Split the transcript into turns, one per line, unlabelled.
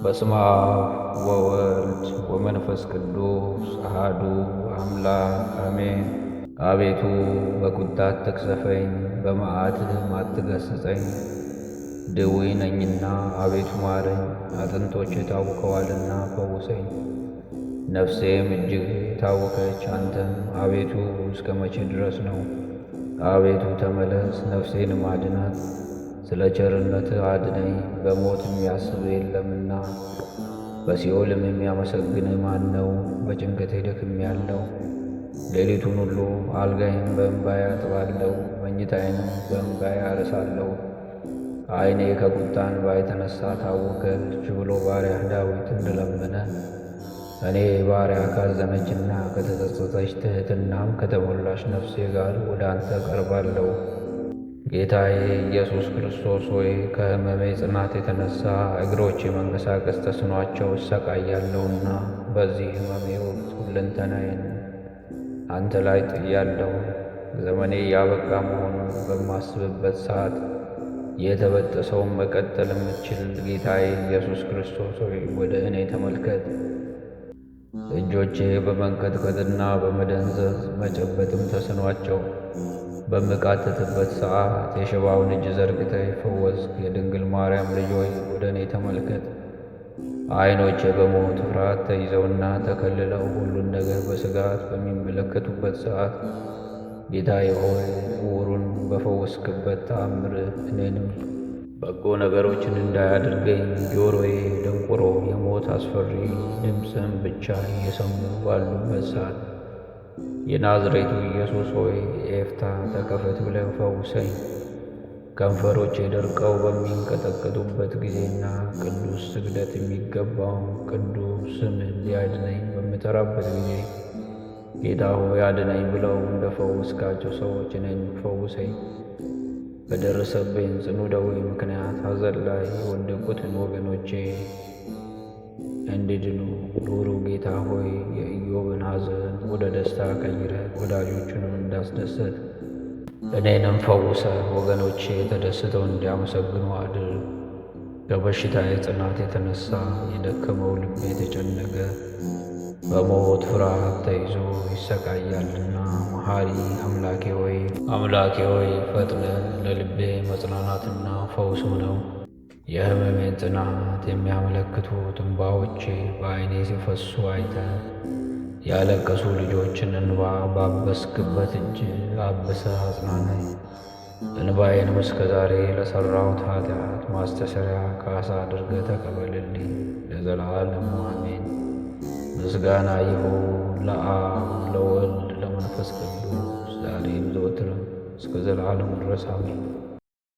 በስመ አብ ወወልድ ወመንፈስ ቅዱስ አሐዱ አምላክ አሜን። አቤቱ በቁጣ አትቅሰፈኝ፣ በመዓትህም አትገሥጸኝ። ድውይ ነኝና አቤቱ ማረኝ፣ አጥንቶቼ ታውከዋልና ፈውሰኝ። ነፍሴም እጅግ ታወከች፣ አንተም አቤቱ እስከ መቼ ድረስ ነው? አቤቱ ተመለስ፣ ነፍሴንም አድናት። ስለ ቸርነትህ አድነኝ፣ በሞት የሚያስብ የለምና። በሲኦልም የሚያመሰግንህ ማን ነው? በጭንቀቴ ደክሜአለሁ። ሌሊቱን ሁሉ አልጋዬን በእንባዬ አጥባለሁ፣ መኝታዬንም በእንባዬ አርሳለሁ። ዓይኔ ከቁጣ እንባ የተነሣ ታወከች ብሎ ባሪያህ ዳዊት እንደለመነ እኔ ባሪያ ካዘነችና ከተጸጸተች ትሕትናም ከተሞላች ነፍሴ ጋር ወደ አንተ ቀርባለሁ። ጌታዬ ኢየሱስ ክርስቶስ ሆይ ከሕመሜ ጽናት የተነሣ እግሮቼ መንቀሳቀስ ተስኗቸው እሰቃያለሁና በዚህ ሕመሜ ወቅት ሁለንተናዬን አንተ ላይ ጥያለሁ። ዘመኔ ያበቃ መሆኑን በማስብበት ሰዓት የተበጠሰውን መቀጠል የምትችል ጌታዬ ኢየሱስ ክርስቶስ ሆይ ወደ እኔ ተመልከት። እጆቼ በመንቀጥቀጥና በመደንዘዝ መጨበጥም ተስኗቸው በምቃትትበት ሰዓት የሽባውን እጅ ዘርግተህ ፈወስክ። የድንግል ማርያም ልጅ ሆይ ወደ እኔ ተመልከት። ዓይኖቼ በሞት ፍርሃት ተይዘውና ተከልለው ሁሉን ነገር በስጋት በሚመለከቱበት ሰዓት ጌታዬ ሆይ ዕውሩን በፈወስክበት ተአምርህ እኔንም በጎ ነገሮችን እንዳያደርገኝ ጆሮዬ ደንቁሮ የሞት አስፈሪ ድምፅም ብቻ እየሰሙ ባሉበት ሰዓት የናዝሬቱ ኢየሱስ ሆይ ኤፍታ ተከፈት ብለህ ፈውሰኝ። ከንፈሮቼ ደርቀው በሚንቀጠቀጡበት ጊዜና ቅዱስ ስግደት የሚገባውን ቅዱስ ስምህን ሊያድነኝ በምጠራበት ጊዜ ጌታ ሆይ አድነኝ ብለው እንደ ፈወስካቸው ሰዎች እኔን ፈውሰኝ። በደረሰብኝ ጽኑ ደዌ ምክንያት ሐዘን ላይ የወደቁትን ወገኖቼ እንዲድኑ ኑሩ። ጌታ ሆይ የኢዮብን ሐዘን ወደ ደስታ ቀይረህ ወዳጆቹንም እንዳስደሰት እኔንም ፈውሰ ወገኖቼ ተደስተው እንዲያመሰግኑ አድርግ። ከበሽታዬ ጽናት የተነሣ የደከመው ልቤ የተጨነቀ በሞት ፍርሃት ተይዞ ይሰቃያልና መሐሪ አምላኬ ሆይ ፈጥነ ለልቤ መጽናናትና ፈውስ ነው። የሕመሜን ጽናት የሚያመለክቱት እንባዎቼ በዓይኔ ሲፈሱ አይተ ያለቀሱ ልጆችን እንባ ባበስክበት እጅ አብሰህ አጽናናኝ። እንባዬንም እስከ ዛሬ ለሠራሁት ኃጢአት ማስተሰሪያ ካሳ አድርገህ ተቀበልልኝ። ለዘላለሙ አሜን። ምስጋና ይሁን ለአብ ለወልድ ለመንፈስ ቅዱስ ዛሬም ዘወትርም እስከ ዘላለሙ ድረስ አሜን።